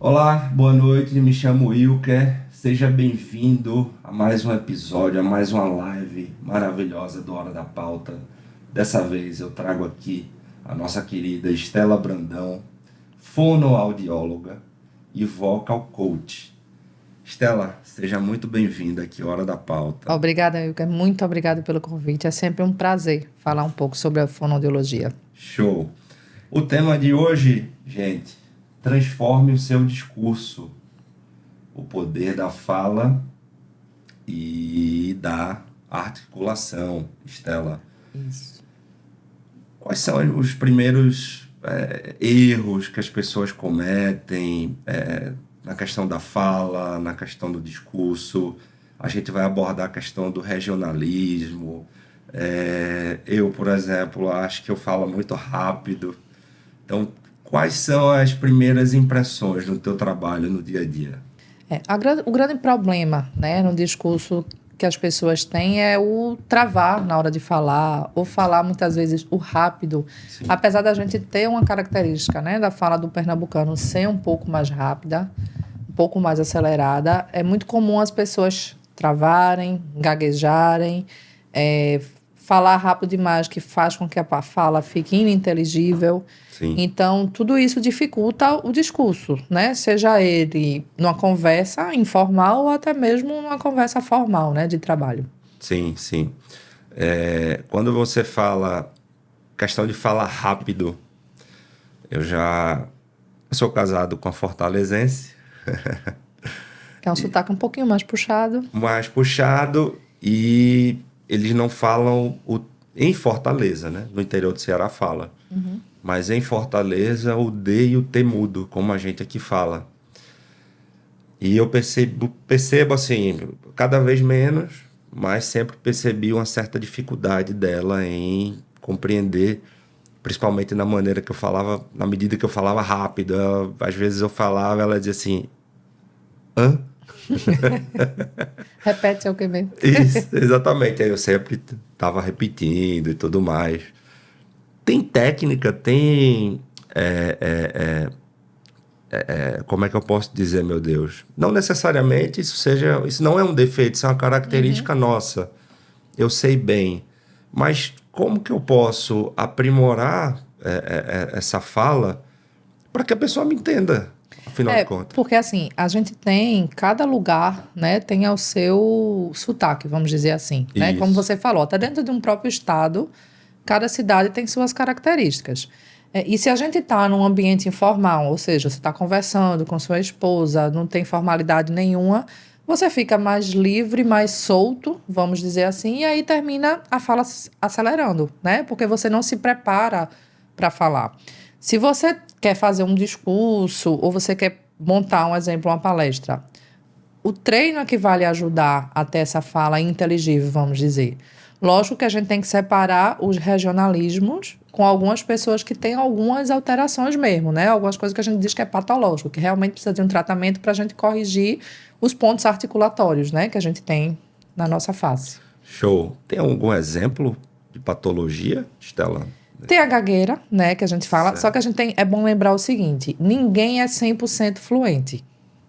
Olá, boa noite, me chamo Wilker, seja bem-vindo a mais um episódio, a mais uma live maravilhosa do Hora da Pauta. Dessa vez eu trago aqui a nossa querida Estela Brandão, fonoaudióloga e vocal coach. Estela, seja muito bem-vinda aqui, Hora da Pauta. Obrigada, Wilker. Muito obrigada pelo convite. É sempre um prazer falar um pouco sobre a fonoaudiologia. Show! O tema de hoje, gente, transforme o seu discurso, o poder da fala e da articulação. Estela, Isso. quais são os primeiros erros que as pessoas cometem na questão da fala, na questão do discurso? A gente vai abordar a questão do regionalismo. Eu, por exemplo, acho que eu falo muito rápido. Então, quais são as primeiras impressões no teu trabalho no dia a dia? O grande problema, né, no discurso que as pessoas têm é o travar na hora de falar, ou falar muitas vezes o rápido. Sim. Apesar da gente ter uma característica, né, da fala do pernambucano ser um pouco mais rápida, um pouco mais acelerada, é muito comum as pessoas travarem, gaguejarem, falar rápido demais, que faz com que a fala fique ininteligível. Sim. Então, tudo isso dificulta o discurso, né? Seja ele numa conversa informal ou até mesmo numa conversa formal, né, de trabalho. Sim, sim. Quando você fala, questão de falar rápido, eu sou casado com a fortalezense. Que é um sotaque um pouquinho mais puxado. Mais puxado, e eles não falam em Fortaleza, né? No interior do Ceará fala. Uhum. Mas em Fortaleza, o D e o T mudo, como a gente aqui fala. E eu percebo assim, cada vez menos, mas sempre percebi uma certa dificuldade dela em compreender, principalmente na maneira que eu falava, na medida que eu falava rápido. Às vezes eu falava, ela dizia assim, hã? Repete, é o que mesmo? Isso, exatamente. Aí eu sempre estava repetindo e tudo mais. Tem técnica, tem... como é que eu posso dizer, meu Deus? Não necessariamente isso não é um defeito, isso é uma característica nossa. Eu sei bem. Mas como que eu posso aprimorar essa fala para que a pessoa me entenda, afinal de contas? Porque assim, a gente tem, cada lugar, né, tem o seu sotaque, vamos dizer assim, né? Isso. Como você falou, até dentro de um próprio estado, cada cidade tem suas características. E se a gente está num ambiente informal, ou seja, você está conversando com sua esposa, não tem formalidade nenhuma, você fica mais livre, mais solto, vamos dizer assim, e aí termina a fala acelerando, né? Porque você não se prepara para falar. Se você quer fazer um discurso ou você quer montar, um exemplo, uma palestra, o treino é que vai lhe ajudar a ter essa fala inteligível, vamos dizer. Lógico que a gente tem que separar os regionalismos com algumas pessoas que têm algumas alterações mesmo, né? Algumas coisas que a gente diz que é patológico, que realmente precisa de um tratamento para a gente corrigir os pontos articulatórios, né? Que a gente tem na nossa face. Show. Tem algum exemplo de patologia, Estela? Tem a gagueira, né, que a gente fala, Certo. só que é bom lembrar o seguinte, ninguém é 100% fluente,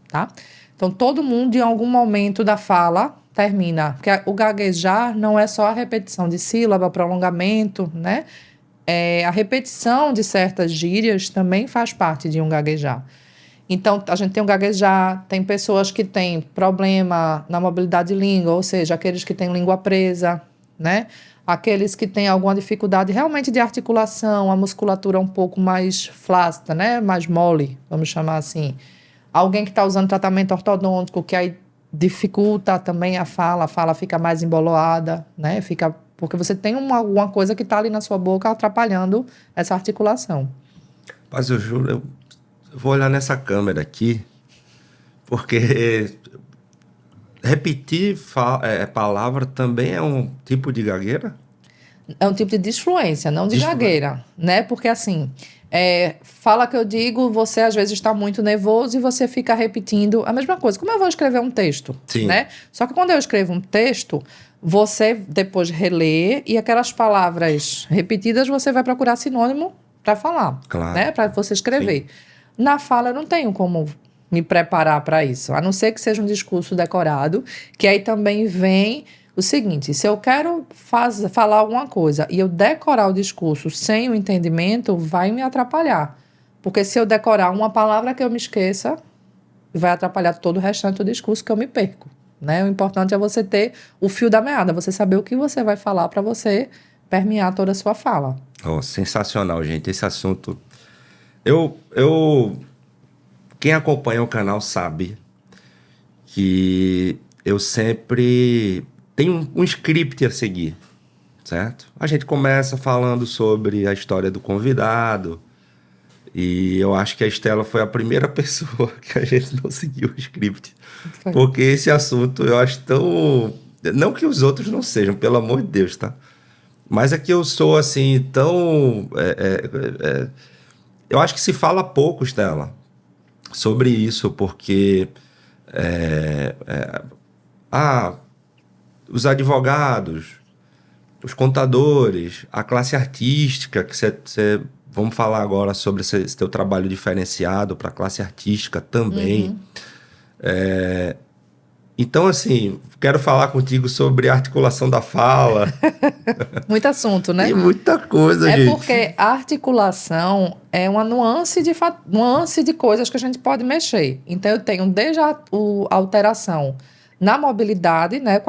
tá? Então, todo mundo, em algum momento da fala, termina. Porque o gaguejar não é só a repetição de sílaba, prolongamento, né? A repetição de certas gírias também faz parte de um gaguejar. Então, a gente tem um gaguejar, tem pessoas que têm problema na mobilidade de língua, ou seja, aqueles que têm língua presa, né? Aqueles que têm alguma dificuldade realmente de articulação, a musculatura um pouco mais flácida, né? Mais mole, vamos chamar assim. Alguém que está usando tratamento ortodôntico, que aí dificulta também a fala fica mais emboloada, né? Porque você tem alguma coisa que está ali na sua boca atrapalhando essa articulação. Mas eu juro, eu vou olhar nessa câmera aqui, porque repetir palavra também é um tipo de gagueira? É um tipo de disfluência, não de gagueira, né? Porque assim, fala que eu digo, você às vezes está muito nervoso e você fica repetindo a mesma coisa. Como eu vou escrever um texto, Sim. Né? Só que quando eu escrevo um texto, você depois relê e aquelas palavras repetidas você vai procurar sinônimo para falar, Claro. né? Para você escrever. Na fala eu não tenho como me preparar para isso. A não ser que seja um discurso decorado, que aí também vem o seguinte, se eu quero falar alguma coisa e eu decorar o discurso sem o entendimento, vai me atrapalhar. Porque se eu decorar uma palavra que eu me esqueça, vai atrapalhar todo o restante do discurso que eu me perco. Né? O importante é você ter o fio da meada, você saber o que você vai falar para você permear toda a sua fala. Oh, sensacional, gente. Esse assunto... Quem acompanha o canal sabe que eu sempre tenho um script a seguir, certo? A gente começa falando sobre a história do convidado e eu acho que a Estela foi a primeira pessoa que a gente não seguiu o script. Foi. Porque esse assunto eu acho tão... Não que os outros não sejam, pelo amor de Deus, tá? Mas é que eu sou, assim, tão... Eu acho que se fala pouco, Estela, sobre isso, porque os advogados, os contadores, a classe artística, que vamos falar agora sobre esse teu trabalho diferenciado para a classe artística também. Então, assim, quero falar contigo sobre a articulação da fala. Muito assunto, né? Tem muita coisa, É gente. porque a articulação é uma nuance de coisas que a gente pode mexer. Então, eu tenho desde a alteração na mobilidade, né?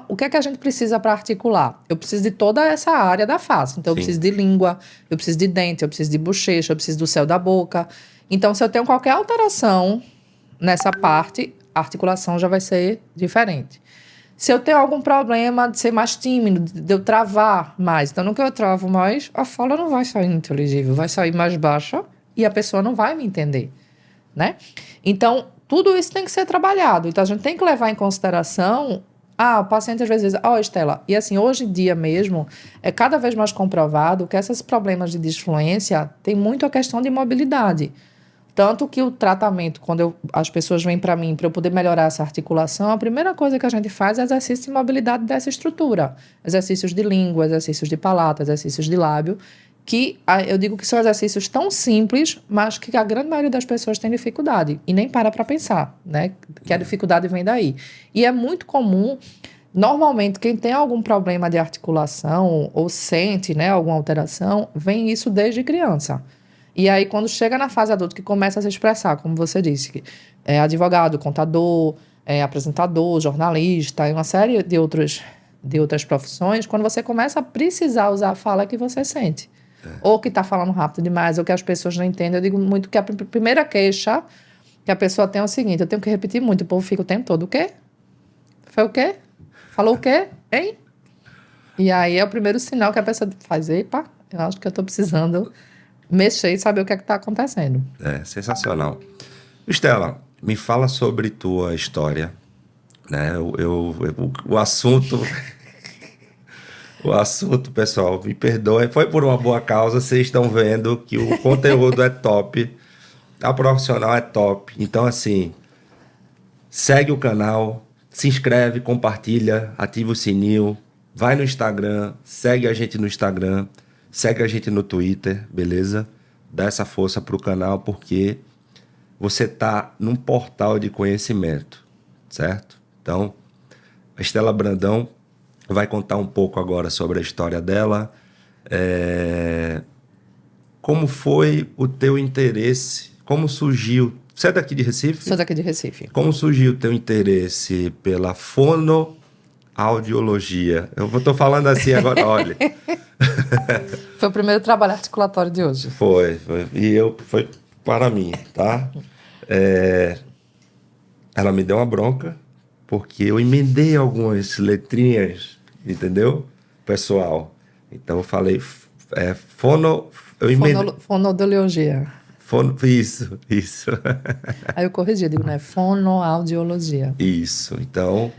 O que é que a gente precisa para articular? Eu preciso de toda essa área da face. Então, eu preciso de língua, eu preciso de dente, eu preciso de bochecha, eu preciso do céu da boca. Então, se eu tenho qualquer alteração nessa parte, a articulação já vai ser diferente. Se eu tenho algum problema de ser mais tímido, de eu travar mais, então no que eu travo mais, a fala não vai sair inteligível, vai sair mais baixa e a pessoa não vai me entender, né? Então, tudo isso tem que ser trabalhado. Então, a gente tem que levar em consideração... o paciente às vezes diz, Estela, e assim, hoje em dia mesmo, é cada vez mais comprovado que esses problemas de disfluência tem muito a questão de mobilidade. Tanto que o tratamento, quando as pessoas vêm para mim para eu poder melhorar essa articulação, a primeira coisa que a gente faz é exercício de mobilidade dessa estrutura. Exercícios de língua, exercícios de palato, exercícios de lábio, que eu digo que são exercícios tão simples, mas que a grande maioria das pessoas tem dificuldade e nem para pensar, né? Que a dificuldade vem daí. E é muito comum, normalmente, quem tem algum problema de articulação ou sente, né, alguma alteração, vem isso desde criança. E aí, quando chega na fase adulta, que começa a se expressar, como você disse, que é advogado, contador, apresentador, jornalista, e uma série de outras profissões, quando você começa a precisar usar a fala que você sente. Ou que está falando rápido demais, ou que as pessoas não entendem. Eu digo muito que a primeira queixa que a pessoa tem é o seguinte, eu tenho que repetir muito, o povo fica o tempo todo, o quê? Foi o quê? Falou o quê? Hein? E aí é o primeiro sinal que a pessoa faz, epa, eu acho que eu estou precisando... mexer e saber o que é que está acontecendo. Sensacional. Estela, me fala sobre tua história, né? O assunto, pessoal, me perdoem, foi por uma boa causa, vocês estão vendo que o conteúdo é top, a profissional é top. Então, assim, segue o canal, se inscreve, compartilha, ativa o sininho, vai no Instagram, segue a gente no Instagram, segue a gente no Twitter, beleza? Dá essa força pro canal, porque você tá num portal de conhecimento, certo? Então, a Estela Brandão vai contar um pouco agora sobre a história dela. Como foi o teu interesse? Como surgiu? Você é daqui de Recife? Sou daqui de Recife. Como surgiu o teu interesse pela fonoaudiologia? Eu tô falando assim agora, olha... Foi o primeiro trabalho articulatório de hoje. Foi. E foi para mim, tá? Ela me deu uma bronca, porque eu emendei algumas letrinhas, entendeu? Pessoal. Então eu falei Fonoaudiologia. Isso. Aí eu corrigi, digo, né? Fonoaudiologia. Isso. Então,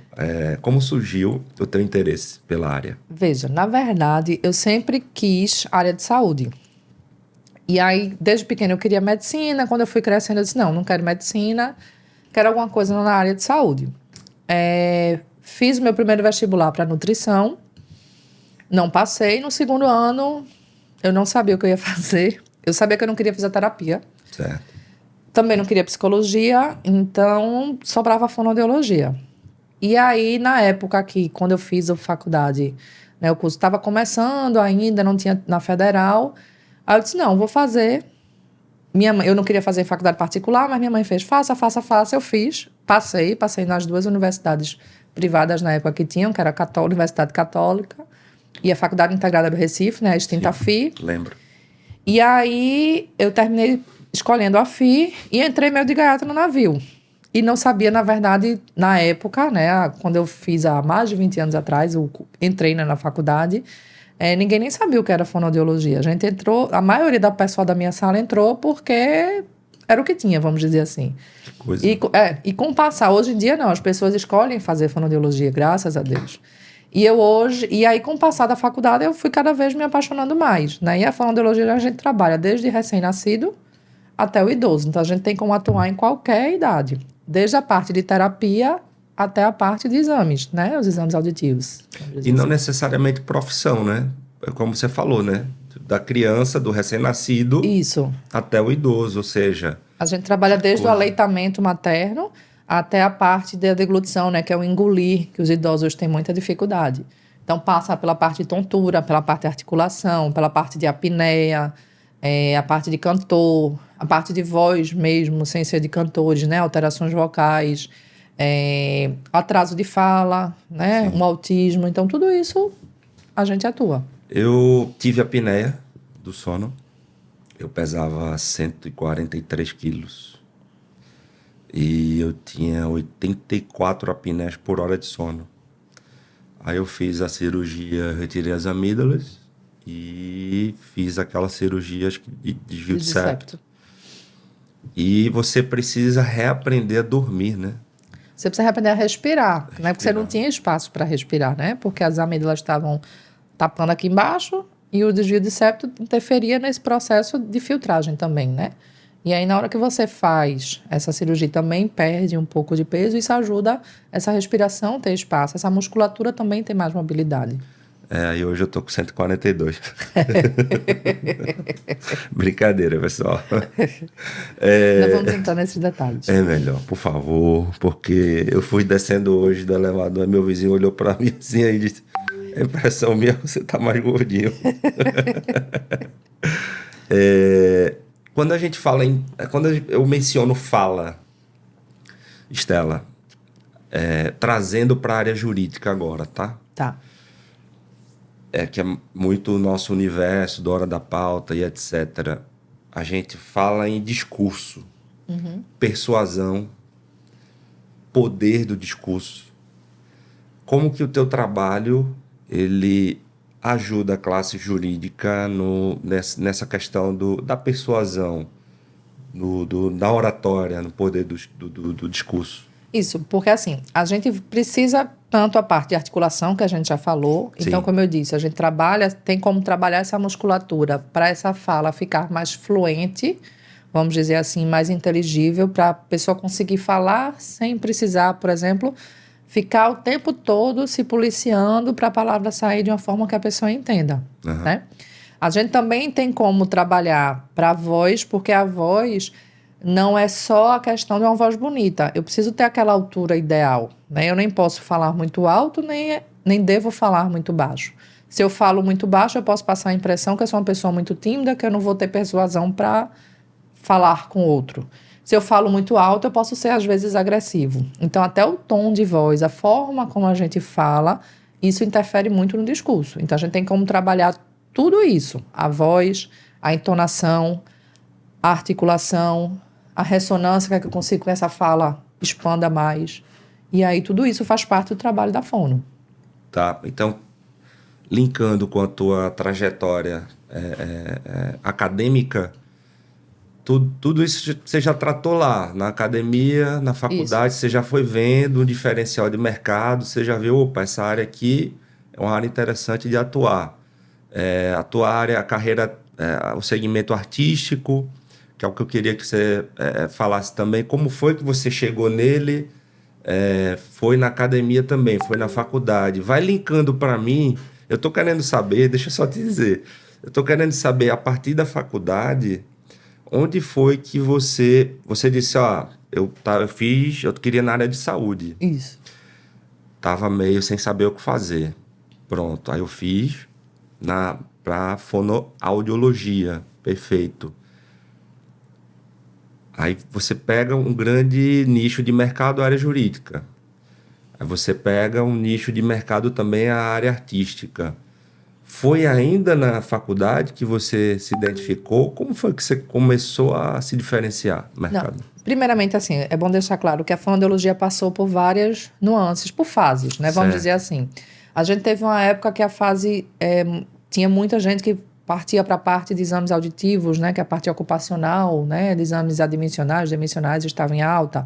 como surgiu o teu interesse pela área? Veja, na verdade, eu sempre quis área de saúde. E aí, desde pequena, eu queria medicina. Quando eu fui crescendo, eu disse, não quero medicina, quero alguma coisa na área de saúde. Fiz o meu primeiro vestibular para nutrição, não passei. No segundo ano, eu não sabia o que eu ia fazer. Eu sabia que eu não queria fisioterapia. Certo. Também não queria psicologia, então sobrava fonoaudiologia. E aí, na época aqui, quando eu fiz a faculdade, né, o curso estava começando ainda, não tinha na federal. Aí eu disse, não, vou fazer. Eu não queria fazer faculdade particular, mas minha mãe fez, faça. Eu fiz, passei nas 2 universidades privadas na época que tinham, que era a Universidade Católica e a Faculdade Integrada do Recife, né, a extinta FI. Lembro. E aí eu terminei escolhendo a FI e entrei meio de gaiata no navio. E não sabia, na verdade, na época, né, quando eu fiz há mais de 20 anos atrás, entrei, né, na faculdade, ninguém nem sabia o que era fonoaudiologia. A gente entrou, a maioria da pessoa da minha sala entrou porque era o que tinha, vamos dizer assim. Que coisa. E com o passar, hoje em dia não, as pessoas escolhem fazer fonoaudiologia, graças a Deus. E aí com o passar da faculdade eu fui cada vez me apaixonando mais, né? E a fonoaudiologia a gente trabalha desde recém-nascido até o idoso. Então a gente tem como atuar em qualquer idade, desde a parte de terapia até a parte de exames, né? Os exames auditivos. E não necessariamente profissão, né? Como você falou, né? Da criança, do recém-nascido Isso. até o idoso, ou seja... A gente trabalha desde o aleitamento materno até a parte da deglutição, né? Que é o engolir, que os idosos têm muita dificuldade. Então passa pela parte de tontura, pela parte de articulação, pela parte de apneia, a parte de cantor, a parte de voz mesmo, sem ser de cantores, né? Alterações vocais, atraso de fala, né? Um autismo. Então, tudo isso a gente atua. Eu tive apneia do sono. Eu pesava 143 quilos. E eu tinha 84 apneias por hora de sono. Aí eu fiz a cirurgia, retirei as amígdalas e fiz aquela cirurgia de desvio de septo. E você precisa reaprender a dormir, né? Você precisa reaprender a respirar, né? Porque você não tinha espaço para respirar, né? Porque as amígdalas estavam tapando aqui embaixo e o desvio de septo interferia nesse processo de filtragem também, né? E aí, na hora que você faz essa cirurgia, também perde um pouco de peso, isso ajuda essa respiração a ter espaço, essa musculatura também tem mais mobilidade. E hoje eu tô com 142. Brincadeira, pessoal. Não vamos entrar nesses detalhes. É melhor, por favor, porque eu fui descendo hoje do elevador, meu vizinho olhou pra mim assim e disse, é impressão minha, você tá mais gordinho. Quando a gente fala quando eu menciono fala, Estela, trazendo para a área jurídica agora, tá? Tá. Que é muito o nosso universo, da hora da pauta e etc. A gente fala em discurso, persuasão, poder do discurso. Como que o teu trabalho, ele ajuda a classe jurídica nessa questão da persuasão, da oratória, no poder do discurso? Isso, porque assim, a gente precisa tanto a parte de articulação, que a gente já falou. Sim. Então, como eu disse, a gente tem como trabalhar essa musculatura para essa fala ficar mais fluente, vamos dizer assim, mais inteligível, para a pessoa conseguir falar sem precisar, por exemplo, ficar o tempo todo se policiando para a palavra sair de uma forma que a pessoa entenda, né? A gente também tem como trabalhar para a voz, porque a voz não é só a questão de uma voz bonita. Eu preciso ter aquela altura ideal, né? Eu nem posso falar muito alto, nem devo falar muito baixo. Se eu falo muito baixo, eu posso passar a impressão que eu sou uma pessoa muito tímida, que eu não vou ter persuasão para falar com outro. Se eu falo muito alto, eu posso ser, às vezes, agressivo. Então, até o tom de voz, a forma como a gente fala, isso interfere muito no discurso. Então, a gente tem como trabalhar tudo isso. A voz, a entonação, a articulação, a ressonância, que eu consigo que essa fala expanda mais. E aí, tudo isso faz parte do trabalho da fono. Tá, então, linkando com a tua trajetória acadêmica, tudo isso você já tratou lá, na academia, na faculdade, isso. Você já foi vendo um diferencial de mercado, você já viu, opa, essa área aqui é uma área interessante de atuar. A tua área, a carreira, o segmento artístico, que é o que eu queria que você falasse também, como foi que você chegou nele, foi na academia também, foi na faculdade. Vai linkando para mim, eu estou querendo saber, deixa eu só te dizer, eu estou querendo saber, a partir da faculdade, onde foi que você disse, eu queria na área de saúde. Isso. Tava meio sem saber o que fazer. Pronto, aí eu fiz para fonoaudiologia. Perfeito. Aí você pega um grande nicho de mercado, a área jurídica. Aí você pega um nicho de mercado também, a área artística. Foi ainda na faculdade que você se identificou? Como foi que você começou a se diferenciar no mercado? Não. Primeiramente, assim, é bom deixar claro que a fonoaudiologia passou por várias nuances, por fases, né? Vamos dizer assim. A gente teve uma época que a fase... tinha muita gente que partia para a parte de exames auditivos, né? Que é a parte ocupacional, né? De exames admissionais, demissionais estava em alta.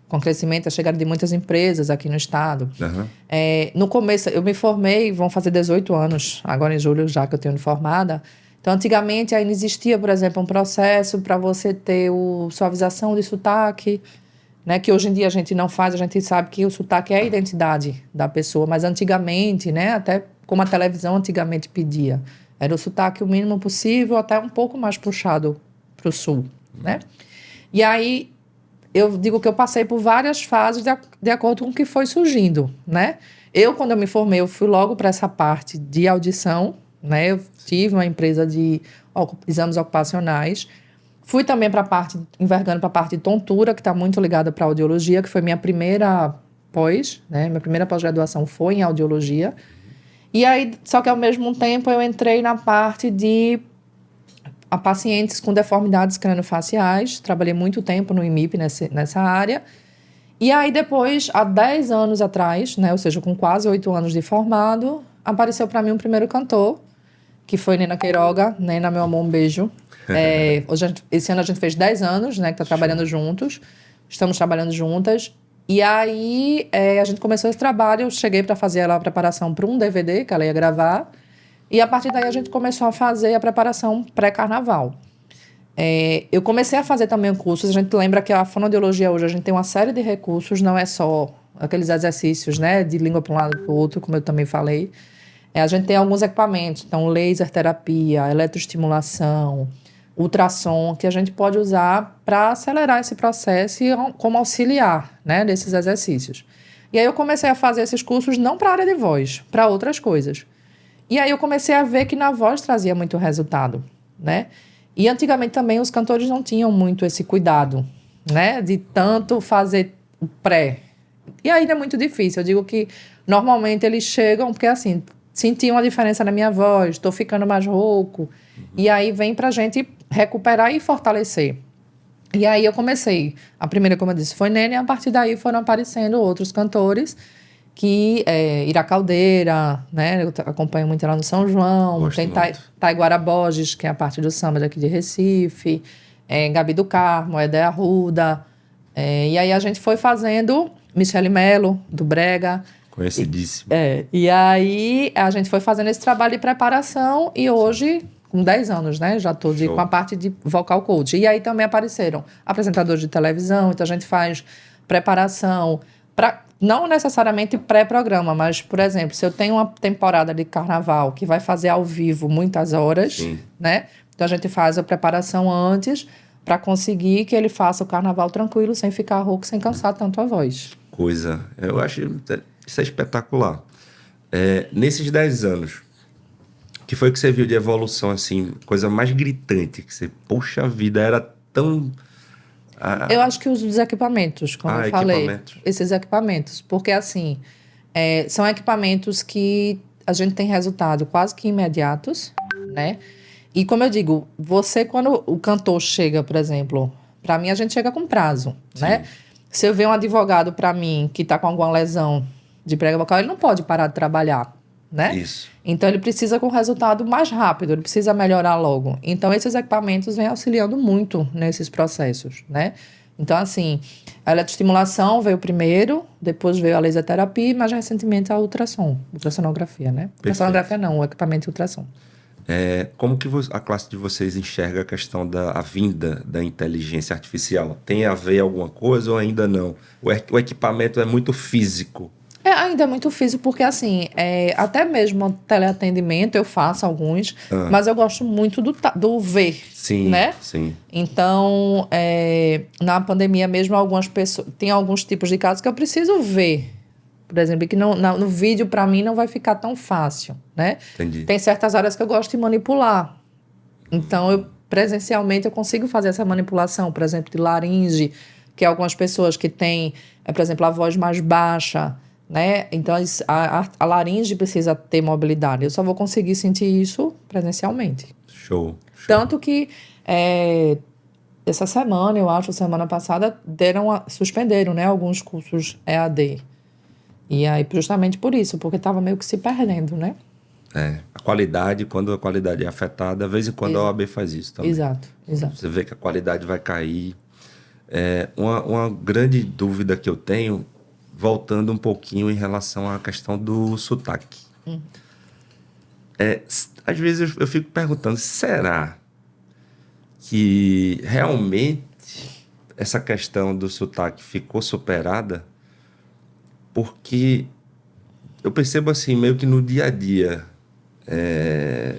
Com crescimento, a chegada de muitas empresas aqui no estado. Uhum. No começo, eu me formei, vão fazer 18 anos, agora em julho, já que eu tenho me formada. Então, antigamente, ainda existia, por exemplo, um processo para você ter suavização de sotaque, né? Que hoje em dia a gente não faz, a gente sabe que o sotaque é a identidade da pessoa, mas antigamente, né? Até como a televisão antigamente pedia, era o sotaque o mínimo possível, até um pouco mais puxado para o sul, né? E aí, eu digo que eu passei por várias fases de acordo com o que foi surgindo, né? Quando eu me formei, eu fui logo para essa parte de audição, né? Eu tive uma empresa de exames ocupacionais. Fui também para a parte, envergando para a parte de tontura, que está muito ligada para a audiologia, que foi minha primeira né? Minha primeira pós-graduação foi em audiologia. E aí, só que ao mesmo tempo, eu entrei na parte de a pacientes com deformidades craniofaciais. Trabalhei muito tempo no IMIP nessa área. E aí depois, há 10 anos atrás, né, ou seja, com quase 8 anos de formado, apareceu para mim um primeiro cantor, que foi Nena Queiroga. Nena, meu amor, um beijo. Esse ano a gente fez 10 anos, né, que tá trabalhando juntos. Estamos trabalhando juntas. E aí a gente começou esse trabalho, eu cheguei para fazer a preparação para um DVD que ela ia gravar. E a partir daí a gente começou a fazer a preparação pré-carnaval. Eu comecei a fazer também cursos. A gente lembra que a fonoaudiologia hoje, a gente tem uma série de recursos, não é só aqueles exercícios, né, de língua para um lado e para o outro, como eu também falei. A gente tem alguns equipamentos, então laser terapia, eletroestimulação, ultrassom, que a gente pode usar para acelerar esse processo e como auxiliar, né, desses exercícios. E aí eu comecei a fazer esses cursos não para a área de voz, para outras coisas. E aí eu comecei a ver que na voz trazia muito resultado, né? E antigamente também os cantores não tinham muito esse cuidado, né? De tanto fazer o pré. E ainda é muito difícil. Eu digo que normalmente eles chegam porque assim, senti uma diferença na minha voz, estou ficando mais rouco. E aí vem pra gente recuperar e fortalecer. E aí eu comecei. A primeira, como eu disse, foi Nene, e a partir daí foram aparecendo outros cantores que Ira Caldeira, né? Eu acompanho muito ela no São João. Gosto tem muito. Taiguara Borges, que é a parte do samba daqui de Recife. Gabi do Carmo, Edé Arruda. E aí a gente foi fazendo Michele Melo, do Brega. Conhecidíssimo. E aí a gente foi fazendo esse trabalho de preparação e hoje, com 10 anos, né? Já estou com a parte de vocal coach. E aí também apareceram apresentadores de televisão, então a gente faz preparação para não necessariamente pré-programa, mas, por exemplo, se eu tenho uma temporada de carnaval que vai fazer ao vivo muitas horas, Sim. né? Então a gente faz a preparação antes para conseguir que ele faça o carnaval tranquilo, sem ficar rouco, sem cansar tanto a voz. Eu acho isso é espetacular. Nesses 10 anos, o que foi que você viu de evolução, assim, coisa mais gritante, que você, poxa vida, era tão... Eu acho que os dos equipamentos, como eu falei. Equipamentos. Esses equipamentos. Porque, assim, são equipamentos que a gente tem resultado quase que imediatos, né? E, como eu digo, quando o cantor chega, por exemplo, para mim, a gente chega com prazo, né? Se eu ver um advogado para mim que está com alguma lesão de prega vocal, ele não pode parar de trabalhar, né? Isso. Então, ele precisa com resultado mais rápido, ele precisa melhorar logo. Então, esses equipamentos vêm auxiliando muito nesses processos, né? Então, assim, a eletroestimulação veio primeiro, depois veio a laser terapia e mais recentemente a ultrassonografia, né? Ultrassonografia não, o equipamento de ultrassom. Como que a classe de vocês enxerga a questão da vinda da inteligência artificial? Tem a ver alguma coisa ou ainda não? O equipamento é muito físico. Ainda é muito físico, porque assim, até mesmo teleatendimento eu faço alguns, mas eu gosto muito do ver, Sim, né? sim. Então, na pandemia mesmo, algumas pessoas... Tem alguns tipos de casos que eu preciso ver. Por exemplo, que no vídeo, para mim, não vai ficar tão fácil, né? Entendi. Tem certas áreas que eu gosto de manipular. Então, presencialmente, eu consigo fazer essa manipulação, por exemplo, de laringe, que algumas pessoas que têm, por exemplo, a voz mais baixa, né? Então, a laringe precisa ter mobilidade. Eu só vou conseguir sentir isso presencialmente. Show. Tanto que essa semana, eu acho, semana passada, suspenderam, né, alguns cursos EAD. E aí, justamente por isso, porque estava meio que se perdendo, né? A qualidade, quando a qualidade é afetada, de vez em quando a OAB faz isso também. Exato. Você vê que a qualidade vai cair. Uma grande dúvida que eu tenho, voltando um pouquinho em relação à questão do sotaque. Às vezes eu fico perguntando, será que realmente essa questão do sotaque ficou superada? Porque eu percebo assim, meio que no dia a dia, é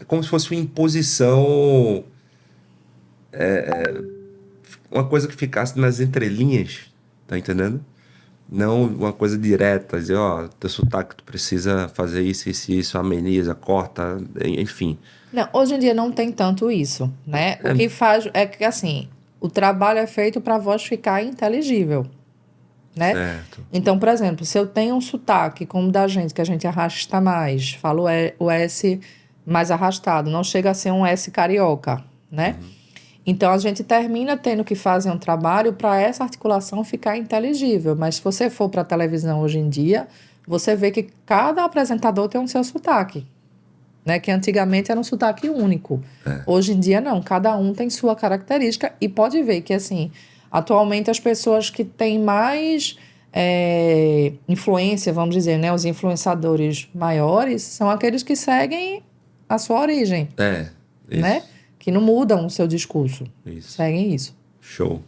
como se fosse uma imposição, uma coisa que ficasse nas entrelinhas, tá entendendo? Não uma coisa direta, dizer, ó, teu sotaque, tu precisa fazer isso, ameniza, corta, enfim. Não, hoje em dia não tem tanto isso, né? O que faz é que, assim, o trabalho é feito para a voz ficar inteligível, né? Certo. Então, por exemplo, se eu tenho um sotaque como da gente, que a gente arrasta mais, falo o S mais arrastado, não chega a ser um S carioca, né? Então, a gente termina tendo que fazer um trabalho para essa articulação ficar inteligível. Mas se você for para a televisão hoje em dia, você vê que cada apresentador tem um seu sotaque, né? Que antigamente era um sotaque único. Hoje em dia, não. Cada um tem sua característica. E pode ver que, assim, atualmente as pessoas que têm mais influência, vamos dizer, né? Os influenciadores maiores são aqueles que seguem a sua origem, Isso. né? Que não mudam o seu discurso. Isso. Seguem isso. Show.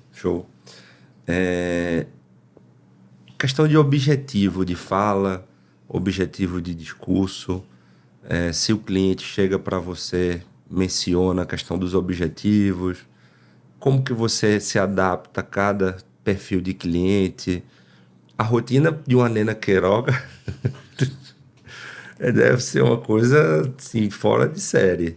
Questão de objetivo de fala, objetivo de discurso. Se o cliente chega para você, menciona a questão dos objetivos, como que você se adapta a cada perfil de cliente. A rotina de uma Nena Queiroga deve ser uma coisa assim, fora de série.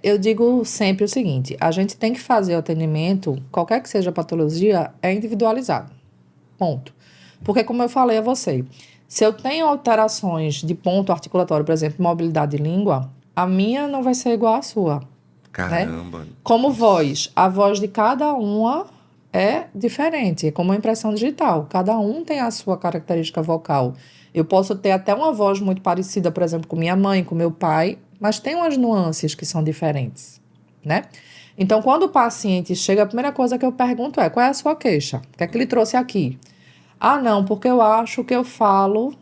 Eu digo sempre o seguinte, a gente tem que fazer o atendimento, qualquer que seja a patologia, é individualizado. Ponto. Porque, como eu falei a você, se eu tenho alterações de ponto articulatório, por exemplo, mobilidade de língua, a minha não vai ser igual à sua. Caramba. Né? Como voz, a voz de cada uma é diferente, é como a impressão digital. Cada um tem a sua característica vocal. Eu posso ter até uma voz muito parecida, por exemplo, com minha mãe, com meu pai, mas tem umas nuances que são diferentes, né? Então, quando o paciente chega, a primeira coisa que eu pergunto é: qual é a sua queixa? O que é que ele trouxe aqui? Ah, não, porque eu acho que eu falo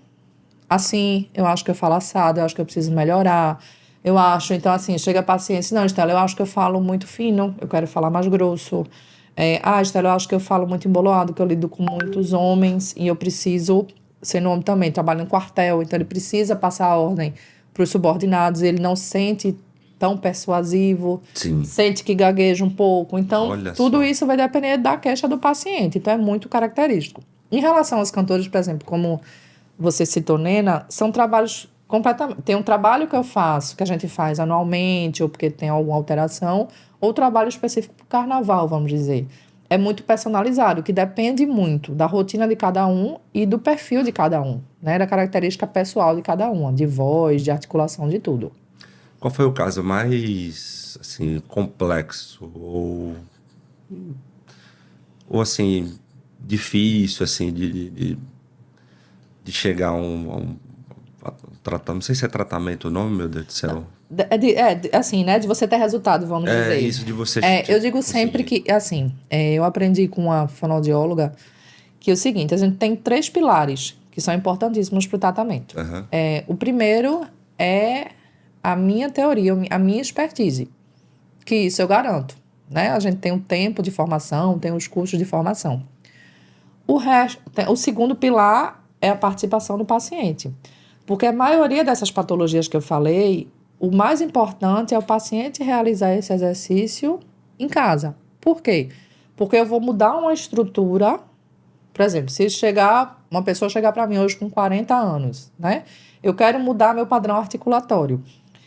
assim, eu acho que eu falo assado, eu acho que eu preciso melhorar. Eu acho, então assim, chega a paciente, não, Estela, eu acho que eu falo muito fino, eu quero falar mais grosso. Estela, eu acho que eu falo muito embolado, que eu lido com muitos homens e eu preciso, sendo homem também, trabalho no quartel, então ele precisa passar a ordem para os subordinados, ele não sente tão persuasivo, Sim. sente que gagueja um pouco. Então, Olha tudo só. isso vai depender da queixa do paciente, então é muito característico. Em relação aos cantores, por exemplo, como você citou, Nena, são trabalhos completamente... Tem um trabalho que eu faço, que a gente faz anualmente, ou porque tem alguma alteração, ou trabalho específico para o carnaval, vamos dizer. É muito personalizado, que depende muito da rotina de cada um e do perfil de cada um, né? Da característica pessoal de cada um, de voz, de articulação, de tudo. Qual foi o caso mais, assim, complexo ou assim, difícil, assim, de chegar a um tratamento? Não sei se é tratamento o nome, meu Deus do céu. Assim, né? De você ter resultado, vamos dizer. Isso de você... Eu digo sempre que, assim, eu aprendi com uma fonoaudióloga que é o seguinte, a gente tem 3 pilares que são importantíssimos para o tratamento. Uhum. O primeiro é a minha teoria, a minha expertise, que isso eu garanto, né? A gente tem um tempo de formação, tem os cursos de formação. O segundo pilar é a participação do paciente. Porque a maioria dessas patologias que eu falei, o mais importante é o paciente realizar esse exercício em casa. Por quê? Porque eu vou mudar uma estrutura. Por exemplo, se uma pessoa chegar para mim hoje com 40 anos, né? Eu quero mudar meu padrão articulatório.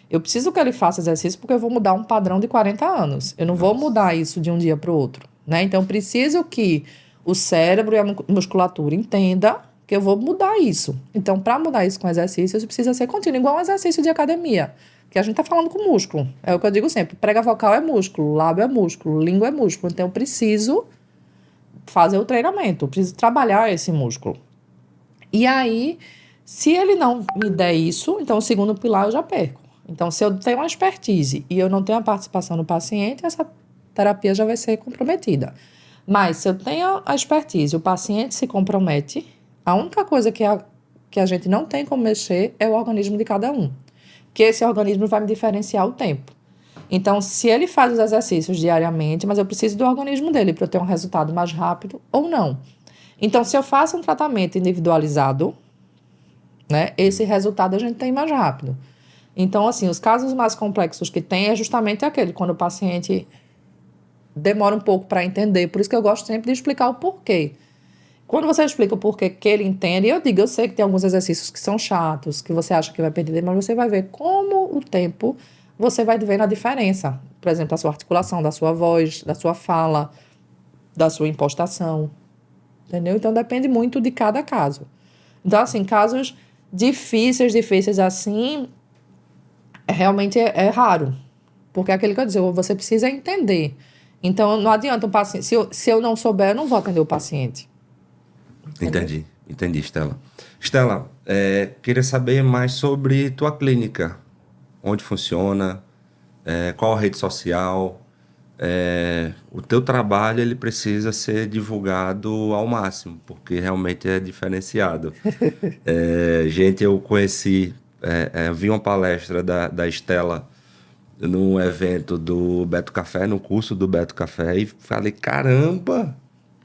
Eu preciso que ele faça exercício porque eu vou mudar um padrão de 40 anos. Eu não vou mudar isso de um dia para o outro, né? Então, eu preciso que o cérebro e a musculatura entenda que eu vou mudar isso. Então, para mudar isso com exercício, isso precisa ser contínuo, igual um exercício de academia. Que a gente está falando com músculo. É o que eu digo sempre. Prega vocal é músculo, lábio é músculo, língua é músculo. Então, eu preciso fazer o treinamento, eu preciso trabalhar esse músculo. E aí, se ele não me der isso, então o segundo pilar eu já perco. Então, se eu tenho uma expertise e eu não tenho a participação do paciente, essa terapia já vai ser comprometida. Mas, se eu tenho a expertise, o paciente se compromete, a única coisa que a gente não tem como mexer é o organismo de cada um. Que esse organismo vai me diferenciar o tempo. Então, se ele faz os exercícios diariamente, mas eu preciso do organismo dele para eu ter um resultado mais rápido ou não. Então, se eu faço um tratamento individualizado, né, esse resultado a gente tem mais rápido. Então, assim, os casos mais complexos que tem é justamente aquele, quando o paciente demora um pouco para entender. Por isso que eu gosto sempre de explicar o porquê. Quando você explica o porquê que ele entende, eu sei que tem alguns exercícios que são chatos, que você acha que vai perder, mas você vai ver como o tempo você vai vendo a diferença. Por exemplo, da sua articulação, da sua voz, da sua fala, da sua impostação. Entendeu? Então, depende muito de cada caso. Então, assim, casos difíceis assim, realmente é raro. Porque é aquele que eu disse, você precisa entender. Então, não adianta o paciente... Se eu não souber, eu não vou atender o paciente. Entendi, Estela. Estela, queria saber mais sobre tua clínica. Onde funciona, qual a rede social. O teu trabalho ele precisa ser divulgado ao máximo, porque realmente é diferenciado. Gente, eu conheci, vi uma palestra da Estela num evento do Beto Café, no curso do Beto Café, e falei, caramba,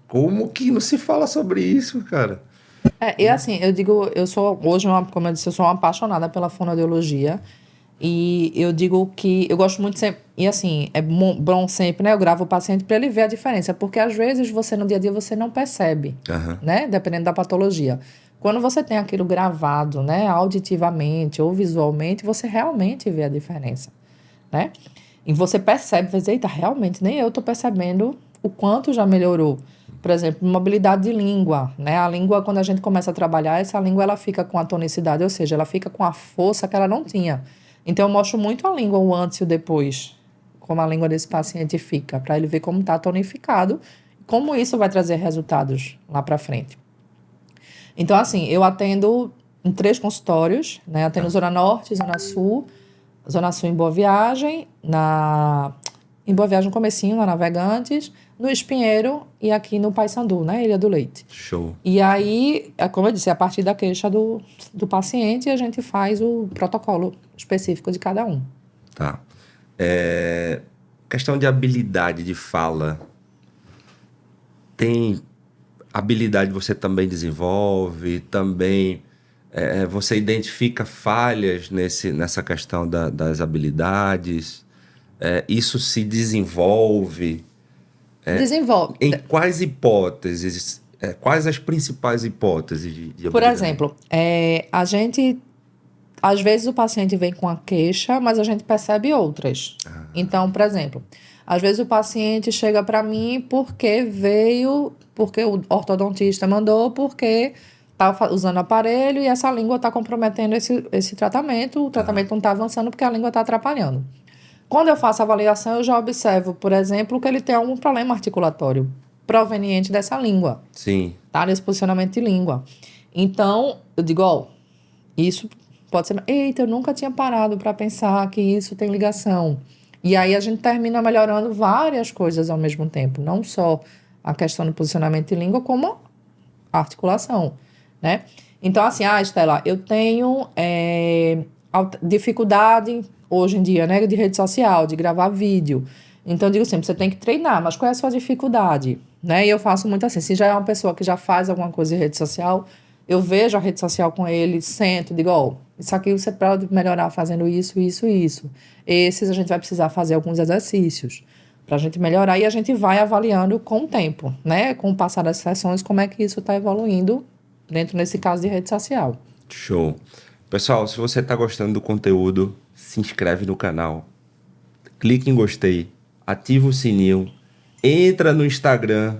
como que não se fala sobre isso, cara? E assim, eu digo, eu sou hoje, como eu disse, eu sou uma apaixonada pela fonoaudiologia. E eu digo que eu gosto muito sempre, e assim, é bom sempre, né? Eu gravo o paciente para ele ver a diferença, porque às vezes você no dia a dia você não percebe, né? Dependendo da patologia. Quando você tem aquilo gravado, né? Auditivamente ou visualmente, você realmente vê a diferença, né? E você percebe, você diz, eita, realmente, nem eu tô percebendo o quanto já melhorou. Por exemplo, mobilidade de língua, né? A língua, quando a gente começa a trabalhar, essa língua ela fica com a tonicidade, ou seja, ela fica com a força que ela não tinha. Então, eu mostro muito a língua, o antes e o depois, como a língua desse paciente fica, para ele ver como está tonificado, como isso vai trazer resultados lá para frente. Então, assim, eu atendo em 3 consultórios, né? Atendo Zona Norte, Zona Sul em Boa Viagem, em Boa Viagem no comecinho, na Navegantes, no Espinheiro e aqui no Paissandu, né? Ilha do Leite. Show. E aí, como eu disse, a partir da queixa do paciente, a gente faz o protocolo específico de cada um. Tá. Questão de habilidade de fala. Tem habilidade você também desenvolve, também você identifica falhas nessa questão das habilidades. Isso se desenvolve. Desenvolve. Em quais hipóteses? Quais as principais hipóteses de habilidade? Por exemplo, a gente... Às vezes o paciente vem com a queixa, mas a gente percebe outras. Então, por exemplo, às vezes o paciente chega para mim porque o ortodontista mandou, porque está usando aparelho e essa língua está comprometendo esse tratamento. O tratamento não está avançando porque a língua está atrapalhando. Quando eu faço a avaliação, eu já observo, por exemplo, que ele tem algum problema articulatório proveniente dessa língua. Sim. Tá? Nesse posicionamento de língua. Então, eu digo, isso pode ser... Eita, eu nunca tinha parado para pensar que isso tem ligação. E aí a gente termina melhorando várias coisas ao mesmo tempo. Não só a questão do posicionamento de língua, como a articulação, né? Então, assim, Estela, eu tenho dificuldade hoje em dia, né, de rede social, de gravar vídeo. Então, eu digo sempre, você tem que treinar, mas qual é a sua dificuldade? Né? E eu faço muito assim, se já é uma pessoa que já faz alguma coisa em rede social, eu vejo a rede social com ele, sento, digo, ó, isso aqui você pode melhorar fazendo isso, isso, isso. Esses a gente vai precisar fazer alguns exercícios para a gente melhorar e a gente vai avaliando com o tempo, né? Com o passar das sessões, como é que isso está evoluindo dentro, nesse caso, de rede social. Show. Pessoal, se você está gostando do conteúdo, se inscreve no canal, clique em gostei, ativa o sininho, entra no Instagram,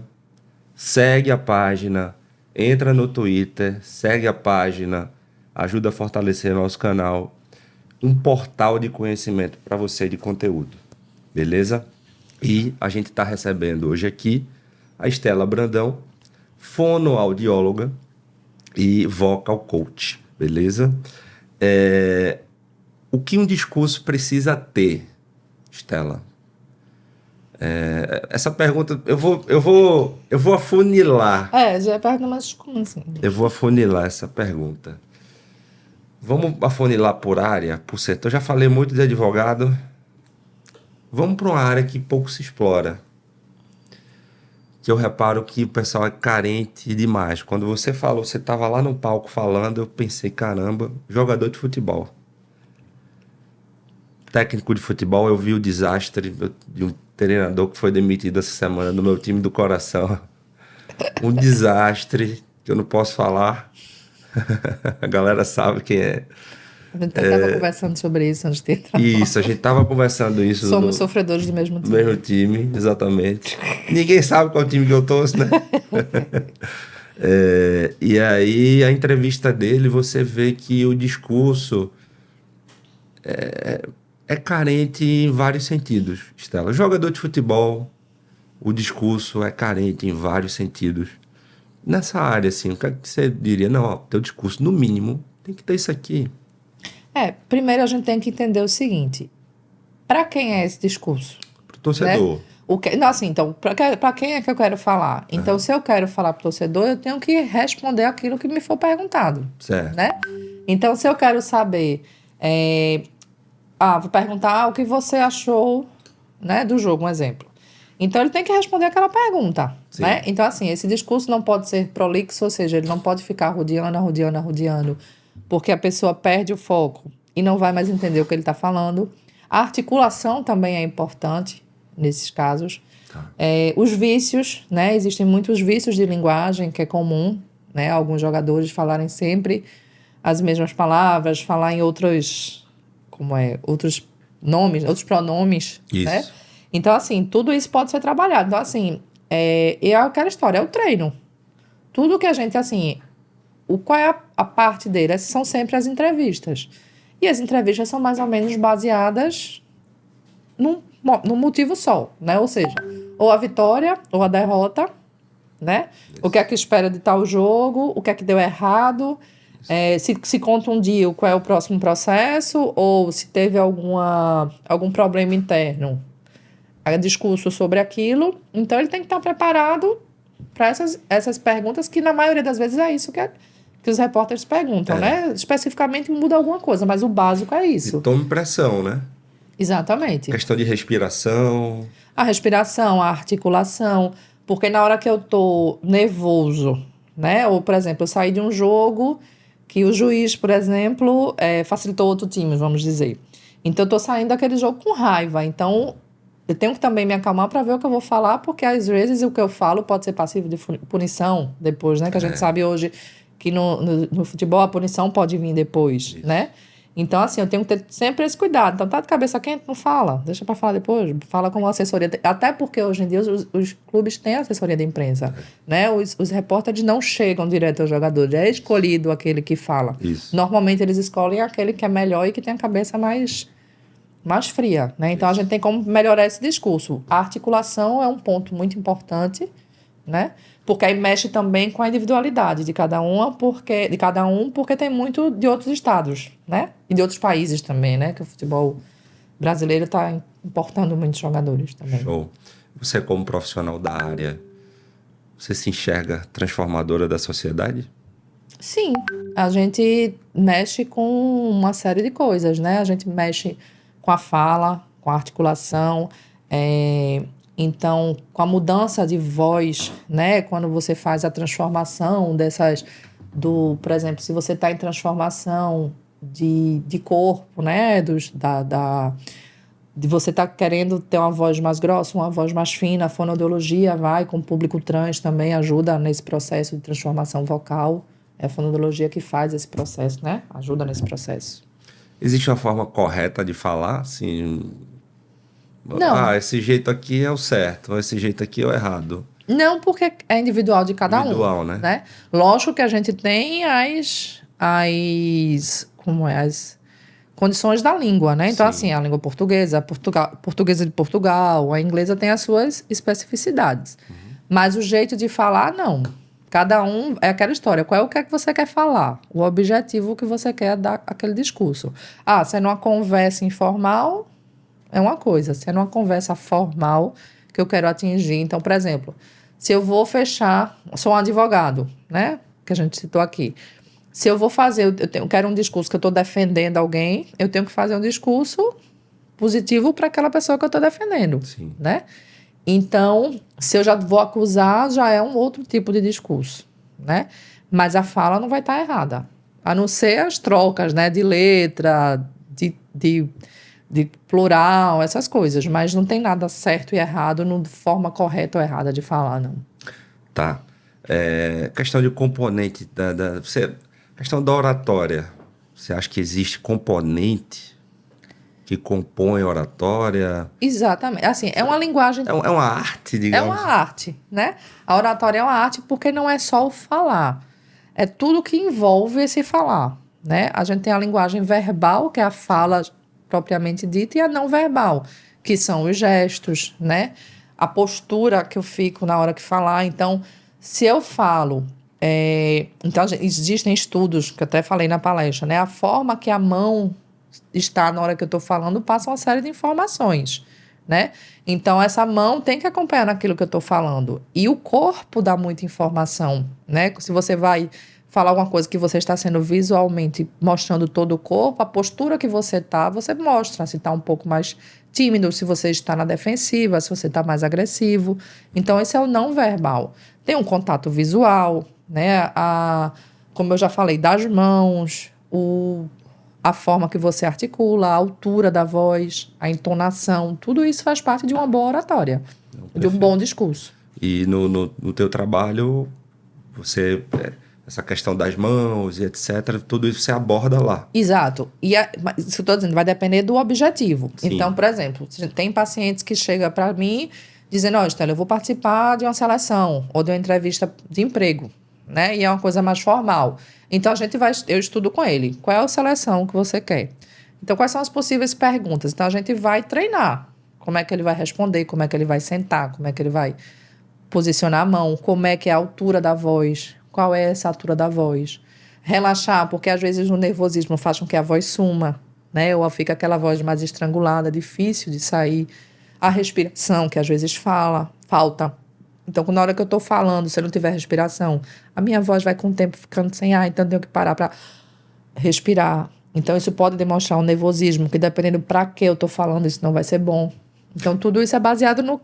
segue a página, entra no Twitter, segue a página, ajuda a fortalecer nosso canal. Um portal de conhecimento para você de conteúdo, beleza? E a gente está recebendo hoje aqui a Estela Brandão, fonoaudióloga e vocal coach, beleza? O que um discurso precisa ter, Estela? Essa pergunta, eu vou afunilar. Já é pergunta mais como assim? Eu vou afunilar essa pergunta. Vamos afunilar por área, por setor. Eu já falei muito de advogado. Vamos para uma área que pouco se explora. Que eu reparo que o pessoal é carente demais. Quando você falou, você estava lá no palco falando, eu pensei, caramba, jogador de futebol. Técnico de futebol, eu vi o desastre de um treinador que foi demitido essa semana no meu time do coração. Um desastre que eu não posso falar. A galera sabe quem é. A gente estava conversando sobre isso antes de entrar. Isso, a gente estava conversando isso. Somos sofredores do mesmo time. Do mesmo time, exatamente. Ninguém sabe qual time que eu torço, né? E aí, a entrevista dele, você vê que o discurso é carente em vários sentidos, Estela. Jogador de futebol, o discurso é carente em vários sentidos. Nessa área, assim, o que é que você diria? Não, ó, teu discurso, no mínimo, tem que ter isso aqui. Primeiro a gente tem que entender o seguinte: para quem é esse discurso? Pro torcedor. Né? Não, assim, então, para quem é que eu quero falar? Então, se eu quero falar pro torcedor, eu tenho que responder aquilo que me for perguntado. Certo. Né? Então, se eu quero saber, vou perguntar o que você achou, né, do jogo, um exemplo. Então, ele tem que responder aquela pergunta, né? Então, assim, esse discurso não pode ser prolixo, ou seja, ele não pode ficar rodeando, porque a pessoa perde o foco e não vai mais entender o que ele está falando. A articulação também é importante nesses casos. Tá. Os vícios, né? Existem muitos vícios de linguagem, que é comum, né? Alguns jogadores falarem sempre as mesmas palavras, falar em outros nomes, outros pronomes, Isso. né? Então, assim, tudo isso pode ser trabalhado. Então, assim, é aquela história, é o treino. Tudo que a gente, assim... Qual é a parte dele? Essas são sempre as entrevistas. E as entrevistas são mais ou menos baseadas num motivo só, né? Ou seja, ou a vitória ou a derrota, né? Isso. O que é que espera de tal jogo, o que é que deu errado, se contundiu, qual é o próximo processo, ou se teve algum problema interno. Discurso sobre aquilo. Então, ele tem que estar preparado para essas perguntas, que na maioria das vezes é isso que os repórteres perguntam, né? Especificamente muda alguma coisa, mas o básico é isso. E tome pressão, né? Exatamente. Questão de respiração. A respiração, a articulação, porque na hora que eu tô nervoso, né? Ou, por exemplo, eu saí de um jogo que o juiz, por exemplo, facilitou outro time, vamos dizer. Então, eu tô saindo daquele jogo com raiva. Então, eu tenho que também me acalmar para ver o que eu vou falar, porque às vezes o que eu falo pode ser passivo de punição depois, né? Que a gente sabe hoje que no futebol a punição pode vir depois, né? Então, assim, eu tenho que ter sempre esse cuidado. Então, tá de cabeça quente, não fala. Deixa para falar depois. Fala com a assessoria. Até porque hoje em dia os clubes têm assessoria de imprensa, né? Os repórteres não chegam direto aos jogadores. É escolhido aquele que fala. Isso. Normalmente, eles escolhem aquele que é melhor e que tem a cabeça mais fria, né? Então, a gente tem como melhorar esse discurso. A articulação é um ponto muito importante, né? Porque aí mexe também com a individualidade de cada um, porque tem muito de outros estados, né? E de outros países também, né? Que o futebol brasileiro está importando muitos jogadores também. Show. Você, como profissional da área, você se enxerga transformadora da sociedade? Sim. A gente mexe com uma série de coisas, né? A gente mexe com a fala, com a articulação, então, com a mudança de voz, né? Quando você faz a transformação por exemplo, se você está em transformação de corpo, né? De você estar querendo ter uma voz mais grossa, uma voz mais fina, a fonoaudiologia vai com o público trans também, ajuda nesse processo de transformação vocal. É a fonoaudiologia que faz esse processo, né? Ajuda nesse processo. Existe uma forma correta de falar, assim... Não. Esse jeito aqui é o certo, esse jeito aqui é o errado. Não, porque é individual de cada Individual, um, né? né? Lógico que a gente tem as condições da língua, né? Então, Sim. assim, a língua portuguesa, portuguesa de Portugal, a inglesa tem as suas especificidades. Mas o jeito de falar, não. Cada um, é aquela história, qual é o que é que você quer falar? O objetivo que você quer dar aquele discurso. Se é numa conversa informal, é uma coisa. Se é numa conversa formal que eu quero atingir. Então, por exemplo, se eu vou fechar... Sou um advogado, né? Que a gente citou aqui. Se eu vou fazer... Eu quero um discurso que eu estou defendendo alguém, eu tenho que fazer um discurso positivo para aquela pessoa que eu estou defendendo. Sim. Né? Então, se eu já vou acusar, já é um outro tipo de discurso, né? Mas a fala não vai estar errada. A não ser as trocas, né? De letra, de plural, essas coisas. Mas não tem nada certo e errado, não forma correta ou errada de falar, não. Tá. Questão de componente questão da oratória. Você acha que existe componente que compõe a oratória? Exatamente. Assim, é uma linguagem... É uma arte, digamos. É uma arte, né? A oratória é uma arte porque não é só o falar. É tudo que envolve esse falar, né? A gente tem a linguagem verbal, que é a fala propriamente dita, e a não verbal, que são os gestos, né? A postura que eu fico na hora que falar. Então, se eu falo... Então, existem estudos, que eu até falei na palestra, né? A forma que a mão está na hora que eu estou falando passa uma série de informações, né? Então, essa mão tem que acompanhar naquilo que eu estou falando. E o corpo dá muita informação, né? Se você vai falar alguma coisa que você está sendo visualmente mostrando todo o corpo, a postura que você mostra se está um pouco mais tímido, se você está na defensiva, se você está mais agressivo. Então, esse é o não verbal. Tem um contato visual, né? Como eu já falei, das mãos, a forma que você articula, a altura da voz, a entonação, tudo isso faz parte de uma boa oratória, de um bom discurso. E no teu trabalho, você... essa questão das mãos e etc., tudo isso você aborda lá. Exato. Mas isso que eu estou dizendo, vai depender do objetivo. Sim. Então, por exemplo, tem pacientes que chegam para mim dizendo, Estela, eu vou participar de uma seleção ou de uma entrevista de emprego, né? E é uma coisa mais formal. Então, eu estudo com ele. Qual é a seleção que você quer? Então, quais são as possíveis perguntas? Então, a gente vai treinar. Como é que ele vai responder, como é que ele vai sentar, como é que ele vai posicionar a mão, como é que é a altura da voz, qual é essa altura da voz. Relaxar, porque às vezes o nervosismo faz com que a voz suma, né? Ou fica aquela voz mais estrangulada, difícil de sair. A respiração, que às vezes falta. Então, na hora que eu estou falando, se eu não tiver respiração, a minha voz vai com o tempo ficando sem ar, então eu tenho que parar para respirar. Então, isso pode demonstrar um nervosismo, que dependendo para que eu estou falando, isso não vai ser bom. Então, tudo isso é baseado no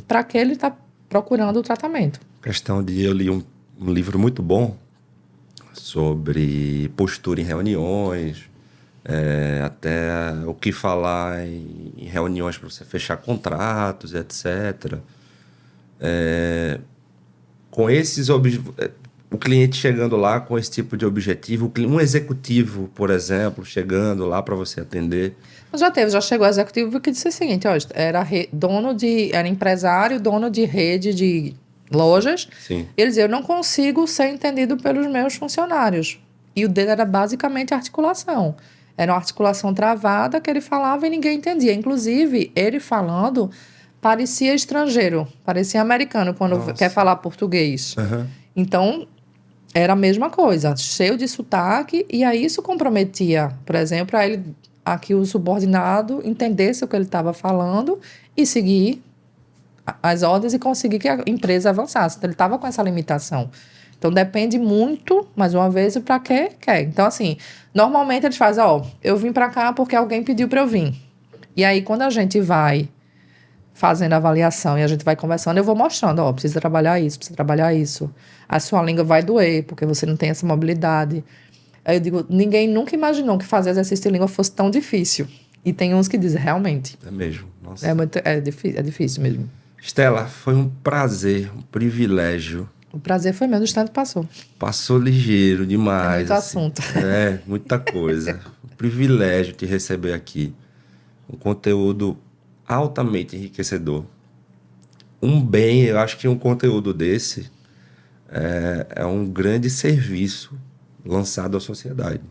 para que ele está procurando o tratamento. Eu li um livro muito bom sobre postura em reuniões, até o que falar em reuniões para você fechar contratos, etc. Com esses o cliente chegando lá com esse tipo de objetivo, um executivo, por exemplo, chegando lá para você atender. Já chegou o executivo que disse o seguinte, era empresário, dono de rede de lojas. Sim. Ele dizia, eu não consigo ser entendido pelos meus funcionários. E o dele era basicamente articulação. Era uma articulação travada que ele falava e ninguém entendia. Inclusive, ele falando parecia estrangeiro, parecia americano quando quer falar português. Uhum. Então, era a mesma coisa, cheio de sotaque, e aí isso comprometia, por exemplo, a ele, que o subordinado entendesse o que ele estava falando e seguir as ordens e conseguir que a empresa avançasse. Então, ele estava com essa limitação. Então, depende muito, mais uma vez, para que quer. Então, assim, normalmente eles fazem, eu vim para cá porque alguém pediu para eu vir. E aí, quando a gente vai fazendo a avaliação e a gente vai conversando, eu vou mostrando, ó, precisa trabalhar isso, precisa trabalhar isso. A sua língua vai doer, porque você não tem essa mobilidade. Aí eu digo, ninguém nunca imaginou que fazer exercício de língua fosse tão difícil. E tem uns que dizem, realmente. É mesmo. Nossa. É difícil mesmo. Estela, foi um prazer, um privilégio. O prazer foi meu, o instante passou. Passou ligeiro demais. É muito assunto. Muita coisa. Um privilégio te receber aqui. Um conteúdo altamente enriquecedor. Eu acho que um conteúdo desse é um grande serviço lançado à sociedade.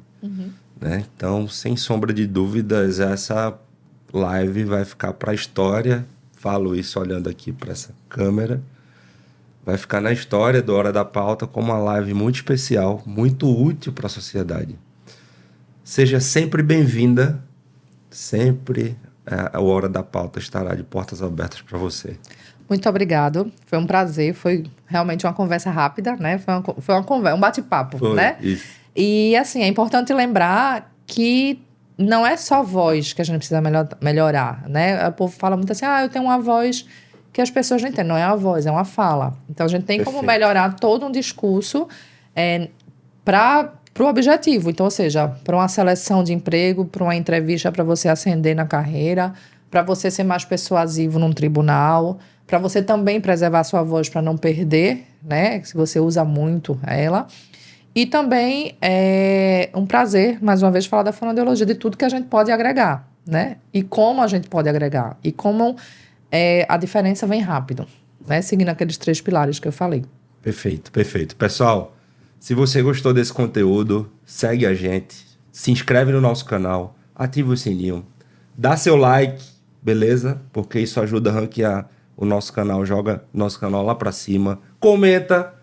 Né? Então, sem sombra de dúvidas, essa live vai ficar para a história. Falo isso olhando aqui para essa câmera. Vai ficar na história do Hora da Pauta como uma live muito especial, muito útil para a sociedade. Seja sempre bem-vinda. Sempre a Hora da Pauta estará de portas abertas para você. Muito obrigado. Foi um prazer. Foi realmente uma conversa rápida, né? Foi uma conversa, um bate-papo, né? Isso. E, assim, é importante lembrar que não é só voz que a gente precisa melhorar, né? O povo fala muito assim, eu tenho uma voz que as pessoas não entendem. Não é uma voz, é uma fala. Então, a gente tem como melhorar todo um discurso para o objetivo. Então, ou seja, para uma seleção de emprego, para uma entrevista para você ascender na carreira, para você ser mais persuasivo num tribunal, para você também preservar sua voz para não perder, né? Se você usa muito ela. E também é um prazer, mais uma vez, falar da fonoaudiologia, de tudo que a gente pode agregar, né? E como a gente pode agregar. E como a diferença vem rápido, né? Seguindo aqueles 3 pilares que eu falei. Perfeito, perfeito. Pessoal, se você gostou desse conteúdo, segue a gente, se inscreve no nosso canal, ativa o sininho, dá seu like, beleza? Porque isso ajuda a ranquear o nosso canal, joga nosso canal lá pra cima, comenta,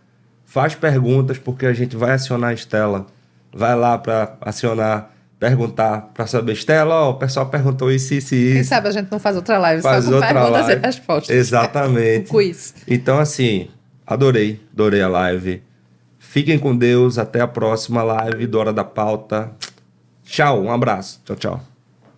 faz perguntas, porque a gente vai acionar a Estela. Vai lá para acionar, perguntar, para saber. Estela, o pessoal perguntou isso. Quem sabe a gente não faz outra live, faz só com outra perguntas live. E respostas. Exatamente. Um quiz. Então, assim, adorei a live. Fiquem com Deus, até a próxima live do Hora da Pauta. Tchau, um abraço. Tchau, tchau.